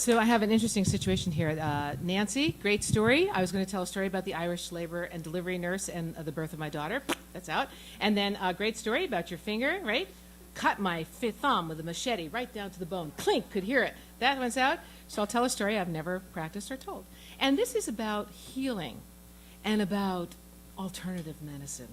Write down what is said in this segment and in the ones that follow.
So I have an interesting situation here. Nancy, great story. I was going to tell a story about the Irish labor and delivery nurse and the birth of my daughter. That's out. And then a great story about your finger, right? Cut my thumb with a machete right down to the bone. Clink, could hear it. That one's out. So I'll tell a story I've never practiced or told. And this is about healing and about alternative medicine.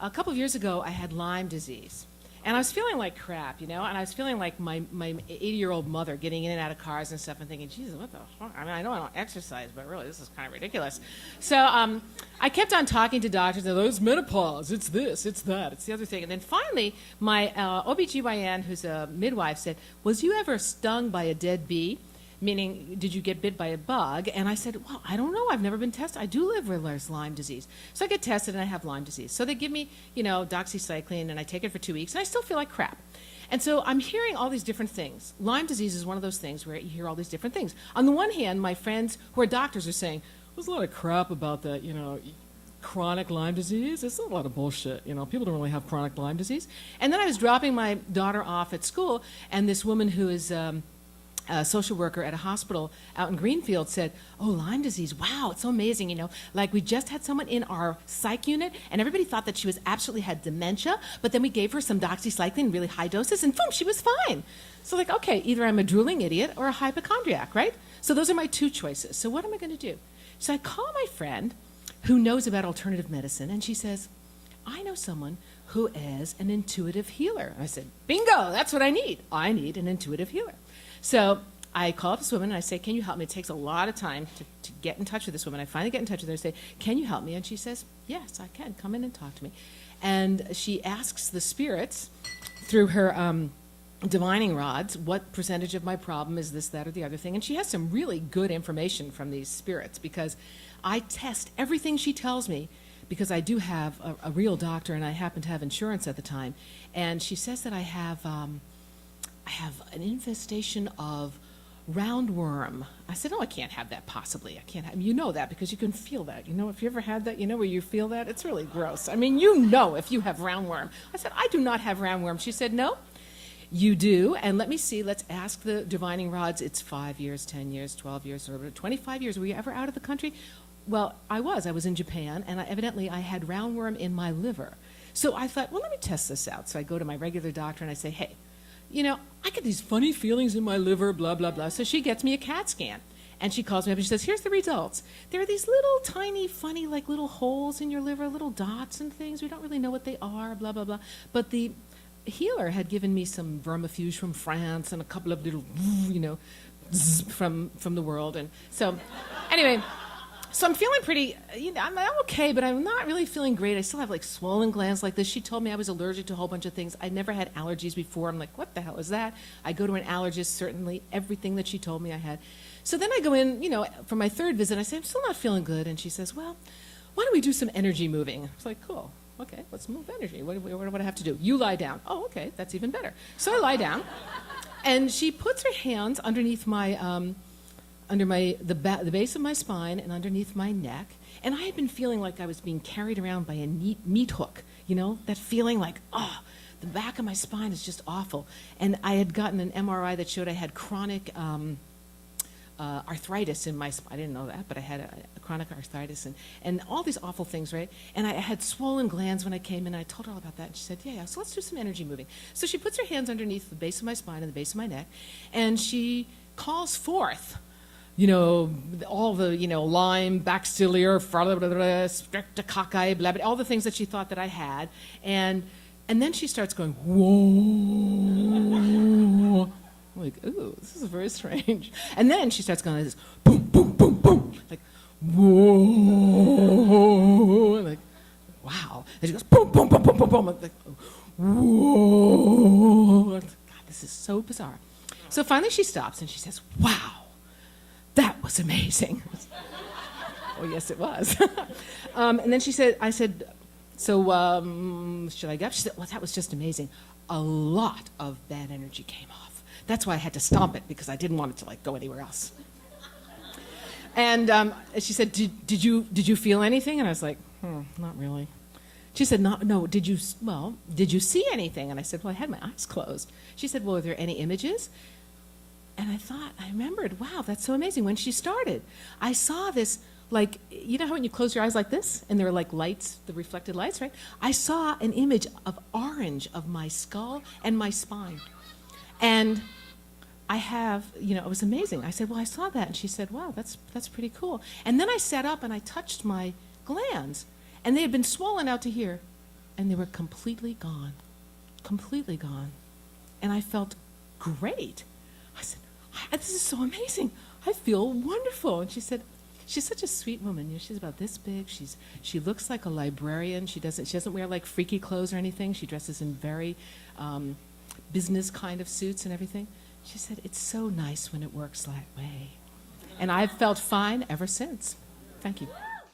A couple of years ago, I had Lyme disease. And I was feeling like crap, you know, and I was feeling like my 80-year-old mother getting in and out of cars and stuff and thinking, Jesus, what the fuck? I mean, I know I don't exercise, but really, this is kind of ridiculous. So I kept on talking to doctors, and it's menopause, it's this, it's that, it's the other thing. And then finally, my OBGYN, who's a midwife, said, was you ever stung by a dead bee? Meaning, did you get bit by a bug? And I said, well, I don't know. I've never been tested. I do live where there's Lyme disease. So I get tested, and I have Lyme disease. So they give me, you know, doxycycline, and I take it for 2 weeks, and I still feel like crap. And so I'm hearing all these different things. Lyme disease is one of those things where you hear all these different things. On the one hand, my friends who are doctors are saying, there's a lot of crap about that, you know, chronic Lyme disease. It's a lot of bullshit. You know, people don't really have chronic Lyme disease. And then I was dropping my daughter off at school, and this woman who is a social worker at a hospital out in Greenfield said, oh, Lyme disease, wow, it's so amazing, you know, like we just had someone in our psych unit and everybody thought that she was absolutely had dementia, but then we gave her some doxycycline in really high doses and boom, she was fine. So like, okay, either I'm a drooling idiot or a hypochondriac, right? So those are my two choices. So what am I going to do? So I call my friend who knows about alternative medicine, and she says, I know someone who is an intuitive healer. I said, bingo, that's what I need. I need an intuitive healer. So I call up this woman and I say, can you help me? It takes a lot of time to get in touch with this woman. I finally get in touch with her and say, can you help me? And she says, yes, I can. Come in and talk to me. And she asks the spirits through her divining rods, what percentage of my problem is this, that, or the other thing. And she has some really good information from these spirits because I test everything she tells me because I do have a real doctor and I happen to have insurance at the time. And she says that I have an infestation of roundworm. I said, oh, I can't have that possibly. I can't have, you know that because you can feel that. You know, if you ever had that, you know where you feel that? It's really gross. I mean, you know if you have roundworm. I said, I do not have roundworm. She said, no, you do. And let me see, let's ask the divining rods. It's 5 years, 10 years, 12 years, or 25 years. Were you ever out of the country? Well, I was in Japan, and evidently I had roundworm in my liver. So I thought, well, let me test this out. So I go to my regular doctor and I say, hey, you know, I get these funny feelings in my liver, blah, blah, blah. So she gets me a CAT scan. And she calls me up and she says, here's the results. There are these little tiny, funny, like little holes in your liver, little dots and things. We don't really know what they are, blah, blah, blah. But the healer had given me some vermifuge from France and a couple of little, you know, from the world. And so, anyway, so I'm feeling pretty, you know, I'm okay, but I'm not really feeling great. I still have like swollen glands like this. She told me I was allergic to a whole bunch of things. I never had allergies before. I'm like, what the hell is that? I go to an allergist, certainly everything that she told me I had. So then I go in, you know, for my third visit. I say, I'm still not feeling good. And she says, well, why don't we do some energy moving? I was like, cool. Okay, let's move energy. What do I have to do? You lie down. Oh, okay, that's even better. So I lie down, and she puts her hands underneath my the base of my spine and underneath my neck, and I had been feeling like I was being carried around by a meat hook, you know, that feeling like, oh, the back of my spine is just awful. And I had gotten an MRI that showed I had chronic arthritis in my spine. I didn't know that, but I had a chronic arthritis and all these awful things, right? And I had swollen glands when I came in, and I told her all about that, and she said, yeah, so let's do some energy moving. So she puts her hands underneath the base of my spine and the base of my neck, and she calls forth, you know, all the, you know, Lyme, Baxilliar, Streptococci, blah, blah, all the things that she thought that I had. And then she starts going, whoa. I'm like, ooh, this is very strange. And then she starts going like this, boom, boom, boom, boom. Like, whoa. I'm like, wow. And she goes, boom, boom, boom, boom, boom, boom. I'm like, whoa. God, this is so bizarre. So finally she stops and she says, wow. That was amazing. Oh, yes, it was. And then she said, I said, so should I go? She said, well, that was just amazing. A lot of bad energy came off. That's why I had to stomp it, because I didn't want it to like go anywhere else. And she said, did you feel anything? And I was like, not really. She said, no, did you see anything? And I said, well, I had my eyes closed. She said, well, are there any images? And I remembered, wow, that's so amazing. When she started, I saw this, like, you know how when you close your eyes like this, and there are like lights, the reflected lights, right? I saw an image of orange of my skull and my spine. And I have, it was amazing. I said, well, I saw that. And she said, wow, that's pretty cool. And then I sat up and I touched my glands, and they had been swollen out to here, and they were completely gone. Completely gone. And I felt great. I said, this is so amazing. I feel wonderful. And she said, she's such a sweet woman. She's about this big. She looks like a librarian. She doesn't wear like freaky clothes or anything. She dresses in very business kind of suits and everything. She said, it's so nice when it works that way. And I've felt fine ever since. Thank you.